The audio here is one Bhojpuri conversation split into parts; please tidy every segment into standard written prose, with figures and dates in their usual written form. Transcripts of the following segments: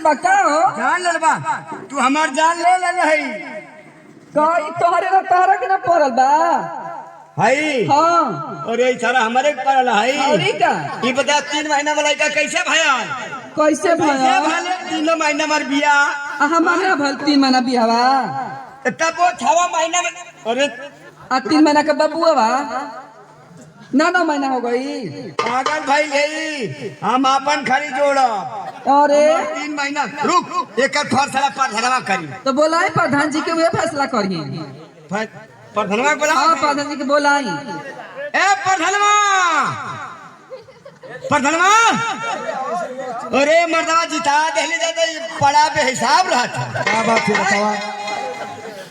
बका हो जान ले बा तू हमार जान ले ले है कई तोहरे ना तोहरा के ना पड़ल बा हई हां और ये सारा हमारे पड़ल है औरी का ई बता 3 महीना वाला का कैसे भया कैसे भया भले 3 महीना मर बिया हमारा भल 3 महीना बियावा तब वो 6 महीना में अरे 3 महीना का बबुआ बा 9 महीना हो गई पागल भाई गई हम अपन खरी जोड़ा अरे 3 महीना रुक एक फैसला प्रधानवा करी तो बोलाई प्रधान जी के वे फैसला करी प्रधानवा बोला हां प्रधान जी के बोलाई ए प्रधानवा प्रधानवा अरे मर्दवा जिता देले जाते बड़ा बेहिसाब रहा था क्या बात है बतावा।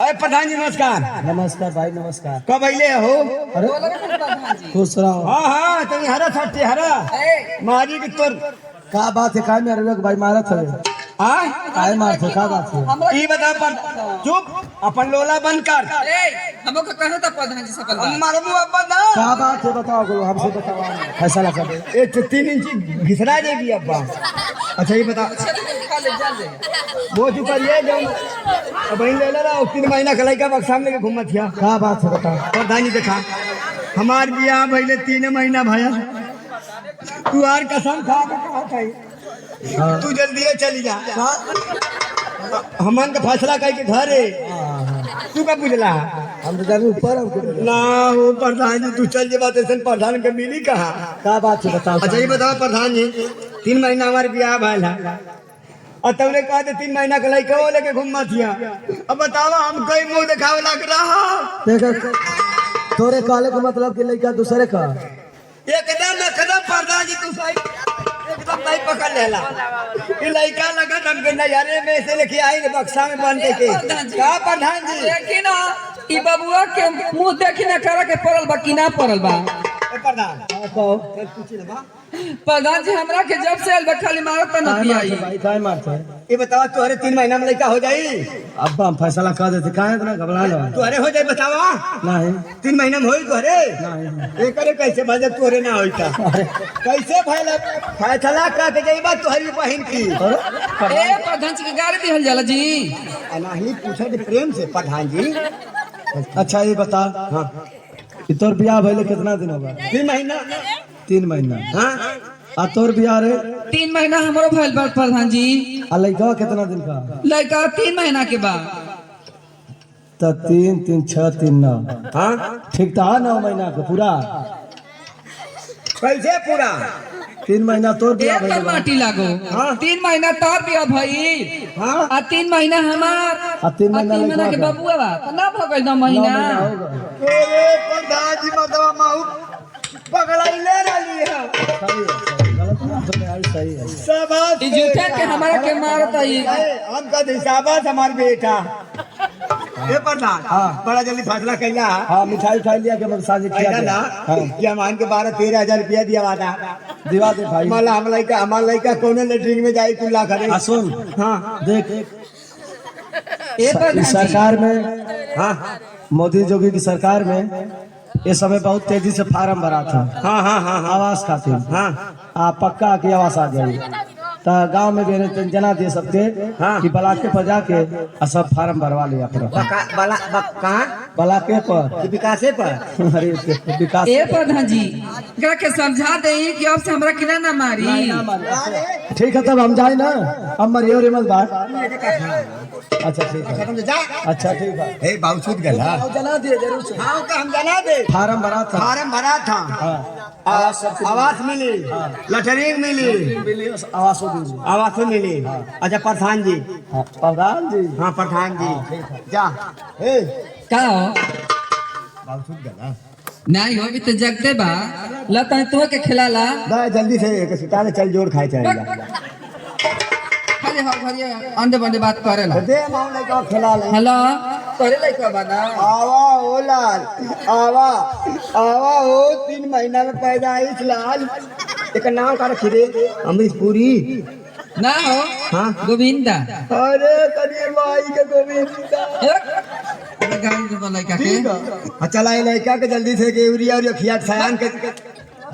अरे प्रधान जी नमस्कार। नमस्कार भाई नमस्कार। कब अइले हो? अरे खुश रहो। हाँ हाँ तुम हरा छट्टी हरा मारी की तोर क्या बात है काय में अरे भाई मारत है आय काय मारत है क्या बात है ई बता पर चुप अपन लोला बंद कर हमो का कहनो त प्रधान जी सफल बा मारो मुंह बंद क्या बात है बताओ गुरु हमसे बताओ फैसला कर दे। ए 3 इंच घिसरा देगी अब्बा। अच्छा ये बता वो चुप करिए जो अब इन ले ला 3 महीना का लड़का बक्सा में लेके घूमत हिया। क्या बात है बताओ। प्रधान जी देखा हमार बियाह भइले 3 महीना भया तू आर कसम खा के कहा खाई तू जल्दी चली जा हमन का फैसला कह के घर है तू का बुझला हम तो जाने ऊपर हमको ना वो प्रधान जी तू चल जे बात ऐसे प्रधान के मिली कहा। क्या बात है बताओ। अच्छा ये बताओ प्रधान जी 3 महीना हमारे बियाह भइल है और तुमने कहा 3 महीना का लड़का वो लेके घूम थिया। अब बताओ हम कई मुंह दिखावे लग रहा देख तोरे काले का मतलब कि लड़का दूसरे का एकदम प्रधान जी तू सही एकदम नहीं पकड़ लेला ये लड़का लगा हमके नजारे में से लेके आई रे बक्सा में बंद के का प्रधान जी देखी ना ई बबुआ के मुंह देखी ना करा के पड़ल बा कि ना पड़ल बा ए प्रधान कहो पूछी ना प्रधान जी हमरा के जब से आइल बा खाली मारत न काय पियाई मारते भाई काय मारते ये बताओ तुम्हारे 3 महीना में लड़का हो जाई अब हम फैसला कर देते काय इतना घबरा लो तुम्हारे हो जाए बतावा नहीं 3 महीना में होई तुम्हारे नहीं ये करे कैसे भले तोरे ना होईता कैसे भले फैसला का के जाई बात तुम्हारी बहन की ए प्रधान जी के गाड़ी दिहल जाला जी नहीं पूछे थे प्रेम से प्रधान जी। अच्छा ये बता हाँ कि तोर ब्याह भइले कितना दिन होगा। 3 महीना 3 महीना हाँ आ तोर ब्याह रे 3 महीना हमरो भइल बा प्रधान जी आ लड़का कितना दिन का लड़का 3 महीना के बाद तो 3 3 6 3 9 हाँ ठीक था 9 महीना का पूरा कैसे पूरा 3 महीना तोर ब्याह एक भइले बा। माटी लागो हाँ। 3 महीना तोर बिया भई हाँ आ 3 महीना हमार आ 3 महीना 3 महीना के लड़का का। बबुआ बा तो ना भगल 9 9 महीना महीना हो गए। अरे प्रधान जी मतलब माहू पगड़ाई ले रही है सही है गलत बात तो नहीं सही है। सब ई झूठे के हमारा के मारत आई हम का हिसाबात हमार बेटा ये प्रधान हाँ। बड़ा जल्दी फैसला कैला हाँ मिठाई उठाई लिया के शादी किया कैला ना गया। हाँ कि हमान के 12-13 रुपया दिया वादा दिवा दे भाई माला हमार लड़का कौन लेटरिन में जाई कुल्ला करे आ सुन हाँ देख ए प्रधान इस जी सरकार में हाँ मोदी जोगी की सरकार में इस समय बहुत तेजी से फार्म भरा था हाँ हाँ हाँ हाँ आवास खातिर हाँ आ पक्का की आवास आ जाई तो गांव में भी जना दे सकते हाँ। कि ब्लाके पर जाके आ सब फार्म भरवा लिया अपना कहाँ ब्लाके पर विकासे पर अरे विकास ए प्रधान जी एकरा के समझा दे कि अब से हमरा किना ना मारी ठीक है तब हम जाए ना अब मरियो रे मत बात अच्छा ठीक है जा अच्छा ठीक है हे बाबू छूट गया जना दिए जरूर से हाँ का हम जना दे फार्म भरा था फार्म भरा था हाँ आवास मिली लटरिंग मिली आवास हो गई आवास मिली अच्छा प्रधान जी हाँ, प्रधान जी हाँ प्रधान जी जा हे का हो बाबू छूट गया नहीं हो भी तो जगते बा लता तो के खिलाला दा जल्दी से एक सितारे चल जोर खाए चलेगा खाली हो घरिया अंडे बंडे बात करेला दे माऊ लड़का खिला ले हेलो करे लइका बना आवा ओ लाल आवा आवा हो 3 महीना में पैदाइश लाल एक नाम का रखी दे अमरीश पुरी ना हो हाँ गोविंदा अरे करिए भाई के गोविंदा अरे गाड़ी दे लइका के ठीक है चला ये लड़का के जल्दी से के यूरिया और खिया सयान के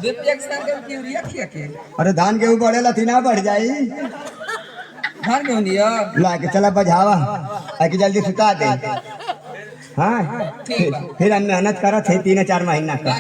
विपक्षण के यूरिया खिया के अरे धान गेहूं बढ़ेला थी ना बढ़ जाई घर में होनी है ला के चला बजावा आके जल्दी सुता दे हाँ ठीक फिर हम मेहनत करा थे 3-4 महीना का